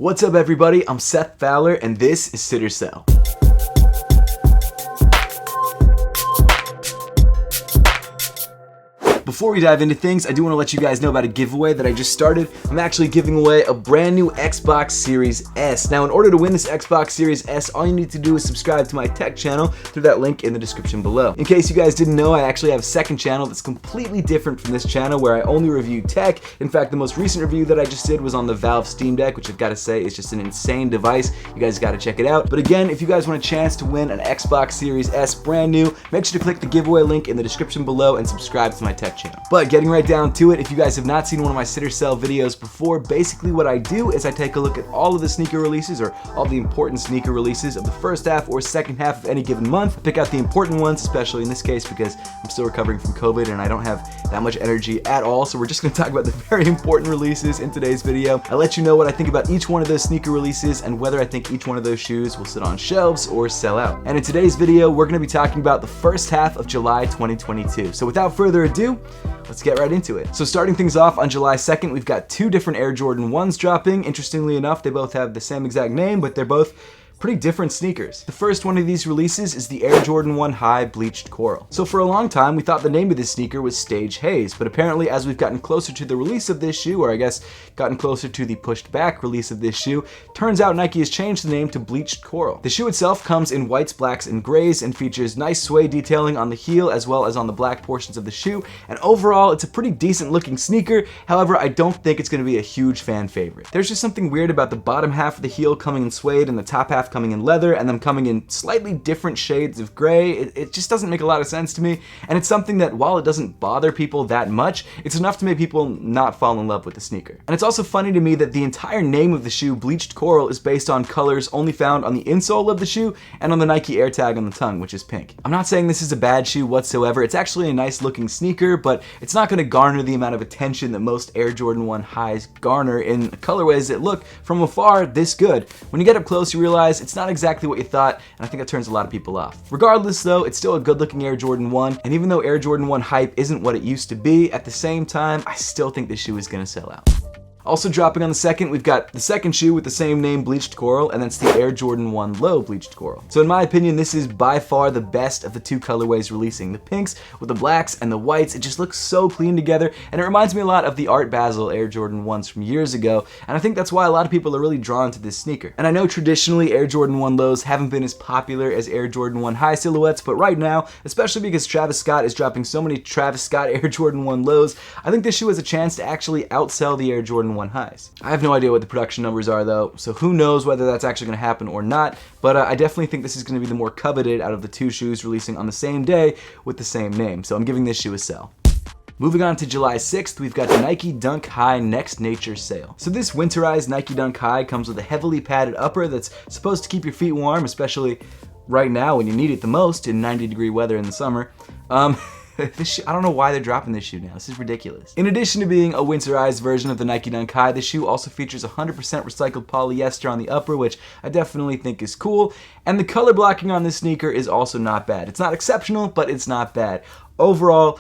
What's up everybody, I'm Seth Fowler and this is Sit or Sell. Before we dive into things, I do want to let you guys know about a giveaway that I just started. I'm actually giving away a brand new Xbox Series S. Now, in order to win this Xbox Series S, all you need to do is subscribe to my tech channel through that link in the description below. In case you guys didn't know, I actually have a second channel that's completely different from this channel where I only review tech. In fact, the most recent review that I just did was on the Valve Steam Deck, which I've got to say is just an insane device. You guys got to check it out. But again, if you guys want a chance to win an Xbox Series S brand new, make sure to click the giveaway link in the description below and subscribe to my tech channel. But getting right down to it, if you guys have not seen one of my sit or sell videos before, basically what I do is I take a look at all of the sneaker releases or all the important sneaker releases of the first half or second half of any given month. Pick out the important ones, especially in this case because I'm still recovering from COVID and I don't have that much energy at all. So we're just going to talk about the very important releases in today's video. I let you know what I think about each one of those sneaker releases and whether I think each one of those shoes will sit on shelves or sell out. And in today's video, we're going to be talking about the first half of July 2022. So without further ado, let's get right into it. So starting things off on July 2nd, we've got two different Air Jordan 1s dropping. Interestingly enough, they both have the same exact name, but they're both pretty different sneakers. The first one of these releases is the Air Jordan 1 High Bleached Coral. So for a long time, we thought the name of this sneaker was Stage Haze, but apparently as we've gotten closer to the release of this shoe, or I guess gotten closer to the pushed back release of this shoe, turns out Nike has changed the name to Bleached Coral. The shoe itself comes in whites, blacks, and grays and features nice suede detailing on the heel as well as on the black portions of the shoe, and overall it's a pretty decent looking sneaker. However, I don't think it's going to be a huge fan favorite. There's just something weird about the bottom half of the heel coming in suede and the top half coming in leather and them coming in slightly different shades of gray. It just doesn't make a lot of sense to me, and it's something that while it doesn't bother people that much, it's enough to make people not fall in love with the sneaker. And it's also funny to me that the entire name of the shoe, Bleached Coral, is based on colors only found on the insole of the shoe and on the Nike Air tag on the tongue, which is pink. I'm not saying this is a bad shoe whatsoever. It's actually a nice looking sneaker, but it's not going to garner the amount of attention that most Air Jordan 1 highs garner in colorways that look from afar this good. When you get up close, you realize it's not exactly what you thought, and I think that turns a lot of people off. Regardless though, it's still a good looking Air Jordan 1, and even though Air Jordan 1 hype isn't what it used to be, at the same time, I still think this shoe is gonna sell out. Also dropping on the 2nd, we've got the second shoe with the same name, Bleached Coral, and that's the Air Jordan 1 Low Bleached Coral. So in my opinion, this is by far the best of the two colorways releasing. The pinks with the blacks and the whites, it just looks so clean together, and it reminds me a lot of the Art Basel Air Jordan 1s from years ago, and I think that's why a lot of people are really drawn to this sneaker. And I know traditionally Air Jordan 1 Lows haven't been as popular as Air Jordan 1 High silhouettes, but right now, especially because Travis Scott is dropping so many Travis Scott Air Jordan 1 Lows, I think this shoe has a chance to actually outsell the Air Jordan 1 Highs. I have no idea what the production numbers are though, so who knows whether that's actually going to happen or not, but I definitely think this is going to be the more coveted out of the two shoes releasing on the same day with the same name, so I'm giving this shoe a sell. Moving on to July 6th, we've got the Nike Dunk High Next Nature sale. So this winterized Nike Dunk High comes with a heavily padded upper that's supposed to keep your feet warm, especially right now when you need it the most in 90-degree weather in the summer. This shoe, I don't know why they're dropping this shoe now. This is ridiculous. In addition to being a winterized version of the Nike Dunk High, the shoe also features 100% recycled polyester on the upper, which I definitely think is cool. And the color blocking on this sneaker is also not bad. It's not exceptional, but it's not bad. Overall,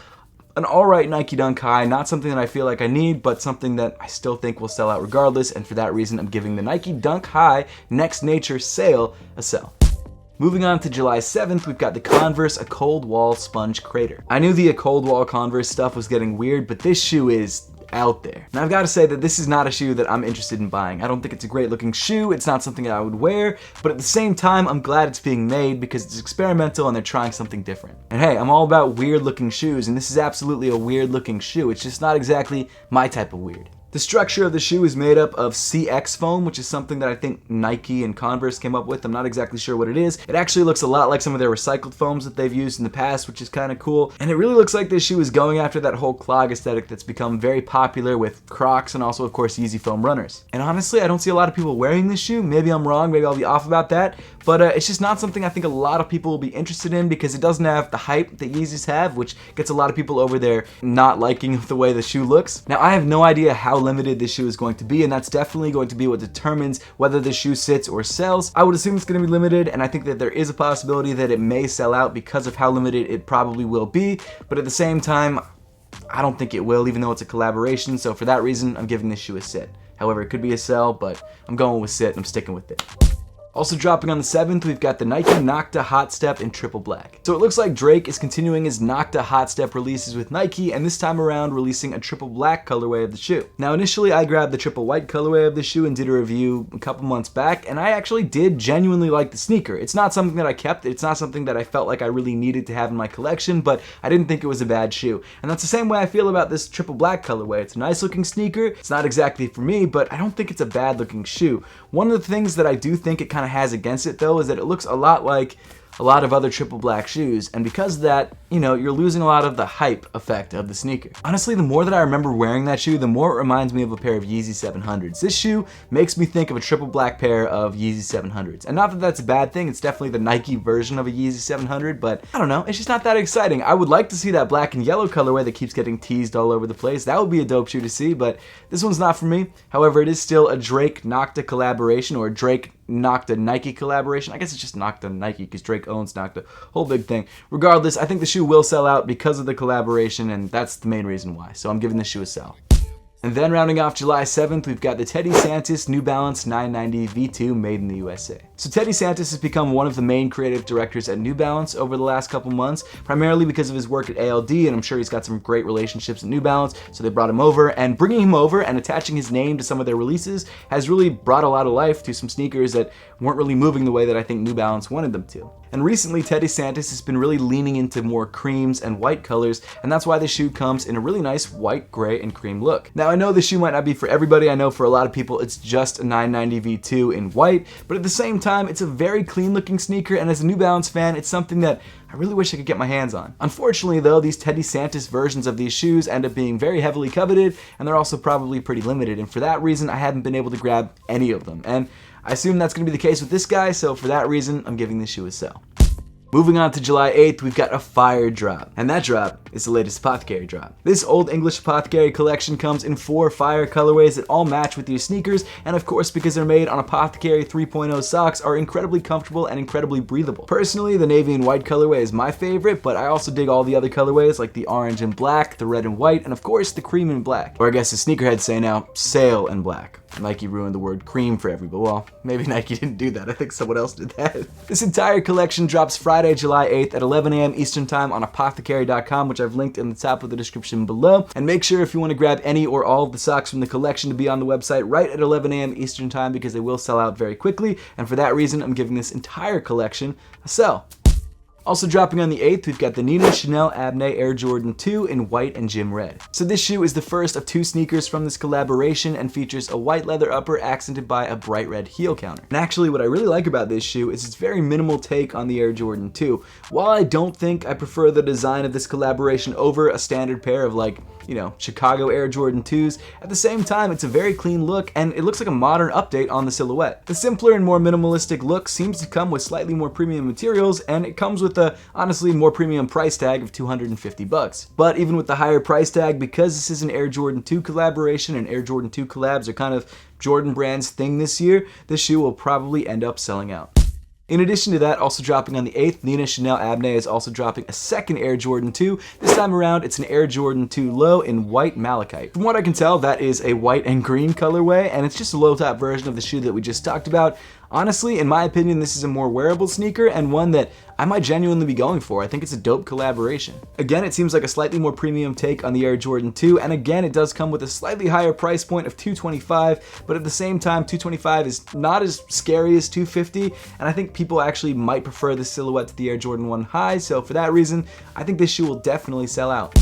an alright Nike Dunk High, not something that I feel like I need, but something that I still think will sell out regardless, and for that reason, I'm giving the Nike Dunk High Next Nature sale a sell. Moving on to July 7th, we've got the Converse A Cold Wall Sponge Crater. I knew the A Cold Wall Converse stuff was getting weird, but this shoe is out there. Now I've got to say that this is not a shoe that I'm interested in buying. I don't think it's a great looking shoe, it's not something that I would wear, but at the same time, I'm glad it's being made because it's experimental and they're trying something different. And hey, I'm all about weird looking shoes, and this is absolutely a weird looking shoe. It's just not exactly my type of weird. The structure of the shoe is made up of CX foam, which is something that I think Nike and Converse came up with. I'm not exactly sure what it is. It actually looks a lot like some of their recycled foams that they've used in the past, which is kind of cool. And it really looks like this shoe is going after that whole clog aesthetic that's become very popular with Crocs and also, of course, Yeezy foam runners. And honestly, I don't see a lot of people wearing this shoe. Maybe I'm wrong, maybe I'll be off about that, but it's just not something I think a lot of people will be interested in because it doesn't have the hype that Yeezys have, which gets a lot of people over there not liking the way the shoe looks. Now, I have no idea how limited this shoe is going to be, and that's definitely going to be what determines whether the shoe sits or sells. I would assume it's going to be limited, and I think that there is a possibility that it may sell out because of how limited it probably will be, but at the same time, I don't think it will, even though it's a collaboration, so for that reason, I'm giving this shoe a sit. However, it could be a sell, but I'm going with sit and I'm sticking with it. Also dropping on the 7th, we've got the Nike Nocta Hot Step in triple black. So it looks like Drake is continuing his Nocta Hot Step releases with Nike, and this time around releasing a triple black colorway of the shoe. Now initially I grabbed the triple white colorway of the shoe and did a review a couple months back, and I actually did genuinely like the sneaker. It's not something that I kept, it's not something that I felt like I really needed to have in my collection, but I didn't think it was a bad shoe. And that's the same way I feel about this triple black colorway. It's a nice looking sneaker, it's not exactly for me, but I don't think it's a bad looking shoe. One of the things that I do think it kind of has against it though is that it looks a lot like a lot of other triple black shoes, and because of that, you're losing a lot of the hype effect of the sneaker. Honestly, the more that I remember wearing that shoe, the more it reminds me of a pair of Yeezy 700s. This shoe makes me think of a triple black pair of Yeezy 700s. And not that that's a bad thing, it's definitely the Nike version of a Yeezy 700, but I don't know, it's just not that exciting. I would like to see that black and yellow colorway that keeps getting teased all over the place. That would be a dope shoe to see, but this one's not for me. However, it is still a Drake Nocta collaboration, or Drake Nocta Nike collaboration. I guess it's just Nocta Nike because Drake owns Nocta. Whole big thing. Regardless, I think the shoe will sell out because of the collaboration, and that's the main reason why. So I'm giving this shoe a sell. And then rounding off July 7th, we've got the Teddy Santis New Balance 990 V2 made in the USA. So Teddy Santis has become one of the main creative directors at New Balance over the last couple months, primarily because of his work at ALD, and I'm sure he's got some great relationships at New Balance, so they brought him over, and bringing him over and attaching his name to some of their releases has really brought a lot of life to some sneakers that weren't really moving the way that I think New Balance wanted them to. And recently, Teddy Santis has been really leaning into more creams and white colors, and that's why the shoe comes in a really nice white, gray, and cream look. Now, I know the shoe might not be for everybody. I know for a lot of people, it's just a 990 V2 in white, but at the same time, it's a very clean-looking sneaker, and as a New Balance fan, it's something that I really wish I could get my hands on. Unfortunately, though, these Teddy Santis versions of these shoes end up being very heavily coveted, and they're also probably pretty limited, and for that reason, I haven't been able to grab any of them. And I assume that's going to be the case with this guy, so for that reason, I'm giving this shoe a sell. Moving on to July 8th, we've got a fire drop, and that drop is the latest Apothecary drop. This Old English Apothecary collection comes in 4 fire colorways that all match with your sneakers, and of course, because they're made on Apothecary 3.0 socks, are incredibly comfortable and incredibly breathable. Personally, the navy and white colorway is my favorite, but I also dig all the other colorways like the orange and black, the red and white, and of course, the cream and black. Or I guess the sneakerheads say now, sail and black. Nike ruined the word cream for everybody. Well, maybe Nike didn't do that. I think someone else did that. This entire collection drops Friday, July 8th at 11 a.m. Eastern Time on apothecary.com, which I've linked in the top of the description below. And make sure if you want to grab any or all of the socks from the collection to be on the website right at 11 a.m. Eastern Time, because they will sell out very quickly. And for that reason, I'm giving this entire collection a sell. Also dropping on the 8th, we've got the Nina Chanel Abney Air Jordan 2 in white and gym red. So this shoe is the first of 2 sneakers from this collaboration and features a white leather upper accented by a bright red heel counter. And actually what I really like about this shoe is its very minimal take on the Air Jordan 2. While I don't think I prefer the design of this collaboration over a standard pair of Chicago Air Jordan 2s, at the same time it's a very clean look and it looks like a modern update on the silhouette. The simpler and more minimalistic look seems to come with slightly more premium materials, and it comes with a honestly more premium price tag of $250. But even with the higher price tag, because this is an Air Jordan 2 collaboration and Air Jordan 2 collabs are kind of Jordan Brand's thing this year, this shoe will probably end up selling out. In addition to that, also dropping on the 8th, Nina Chanel Abney is also dropping a second Air Jordan 2. This time around, it's an Air Jordan 2 Low in white malachite. From what I can tell, that is a white and green colorway, and it's just a low top version of the shoe that we just talked about. Honestly, in my opinion, this is a more wearable sneaker and one that I might genuinely be going for. I think it's a dope collaboration. Again, it seems like a slightly more premium take on the Air Jordan 2, and again, it does come with a slightly higher price point of $225, but at the same time, $225 is not as scary as $250, and I think people actually might prefer this silhouette to the Air Jordan 1 High, so for that reason, I think this shoe will definitely sell out.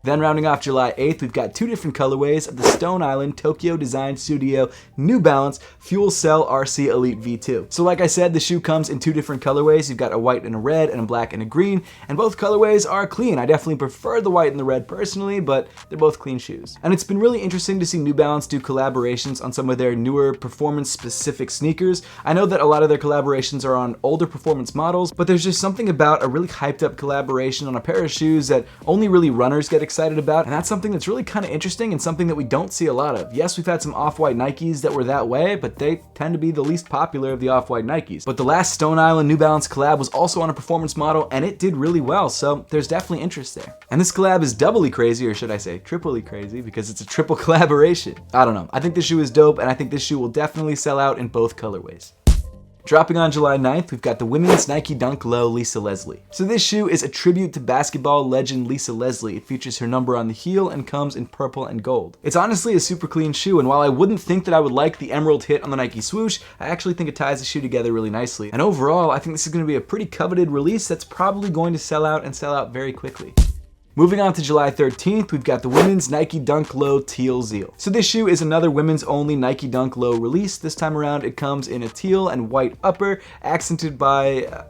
Then rounding off July 8th, we've got 2 different colorways of the Stone Island Tokyo Design Studio New Balance Fuel Cell RC Elite V2. So like I said, the shoe comes in 2 different colorways. You've got a white and a red and a black and a green, and both colorways are clean. I definitely prefer the white and the red personally, but they're both clean shoes. And it's been really interesting to see New Balance do collaborations on some of their newer performance-specific sneakers. I know that a lot of their collaborations are on older performance models, but there's just something about a really hyped up collaboration on a pair of shoes that only really runners get excited excited about, and that's something that's really kind of interesting and something that we don't see a lot of. Yes, we've had some off-white Nikes that were that way, but they tend to be the least popular of the off-white Nikes. But the last Stone Island New Balance collab was also on a performance model, and it did really well, so there's definitely interest there. And this collab is doubly crazy, or should I say triply crazy, because it's a triple collaboration. I don't know. I think this shoe is dope, and I think this shoe will definitely sell out in both colorways. Dropping on July 9th, we've got the women's Nike Dunk Low Lisa Leslie. So this shoe is a tribute to basketball legend Lisa Leslie. It features her number on the heel and comes in purple and gold. It's honestly a super clean shoe, and while I wouldn't think that I would like the emerald hit on the Nike swoosh, I actually think it ties the shoe together really nicely. And overall, I think this is going to be a pretty coveted release that's probably going to sell out and sell out very quickly. Moving on to July 13th, we've got the women's Nike Dunk Low Teal Zeal. So this shoe is another women's only Nike Dunk Low release. This time around it comes in a teal and white upper, accented by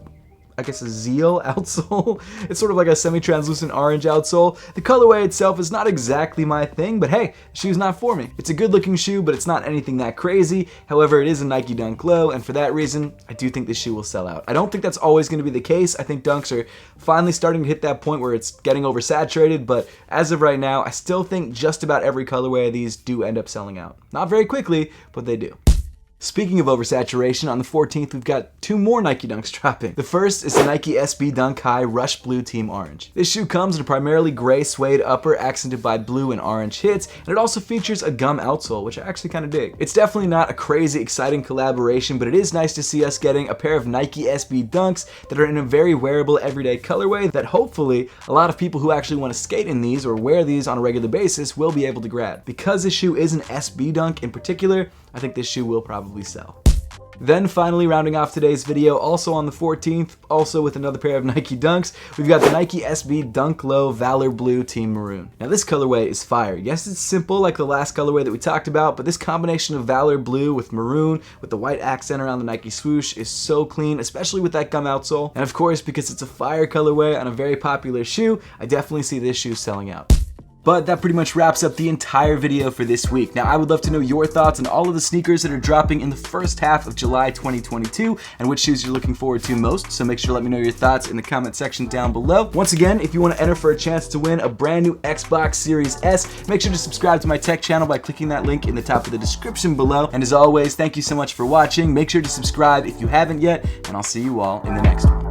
I guess a Zeal outsole. It's sort of like a semi-translucent orange outsole. The colorway itself is not exactly my thing, but hey, the shoe's not for me. It's a good looking shoe, but it's not anything that crazy. However, it is a Nike Dunk Low, and for that reason, I do think this shoe will sell out. I don't think that's always going to be the case. I think Dunks are finally starting to hit that point where it's getting oversaturated, but as of right now, I still think just about every colorway of these do end up selling out. Not very quickly, but they do. Speaking of oversaturation, on the 14th, we've got two more Nike Dunks dropping. The first is the Nike SB Dunk High Rush Blue Team Orange. This shoe comes in a primarily gray suede upper accented by blue and orange hits, and it also features a gum outsole, which I actually kind of dig. It's definitely not a crazy exciting collaboration, but it is nice to see us getting a pair of Nike SB Dunks that are in a very wearable everyday colorway that hopefully a lot of people who actually want to skate in these or wear these on a regular basis will be able to grab. Because this shoe is an SB Dunk in particular, I think this shoe will probably sell. Then finally, rounding off today's video, also on the 14th, also with another pair of Nike Dunks, we've got the Nike SB Dunk Low Valor Blue Team Maroon. Now this colorway is fire. Yes, it's simple like the last colorway that we talked about, but this combination of Valor Blue with maroon with the white accent around the Nike swoosh is so clean, especially with that gum outsole. And of course, because it's a fire colorway on a very popular shoe, I definitely see this shoe selling out. But that pretty much wraps up the entire video for this week. Now, I would love to know your thoughts on all of the sneakers that are dropping in the first half of July 2022 and which shoes you're looking forward to most. So make sure to let me know your thoughts in the comment section down below. Once again, if you want to enter for a chance to win a brand new Xbox Series S, make sure to subscribe to my tech channel by clicking that link in the top of the description below. And as always, thank you so much for watching. Make sure to subscribe if you haven't yet, and I'll see you all in the next one.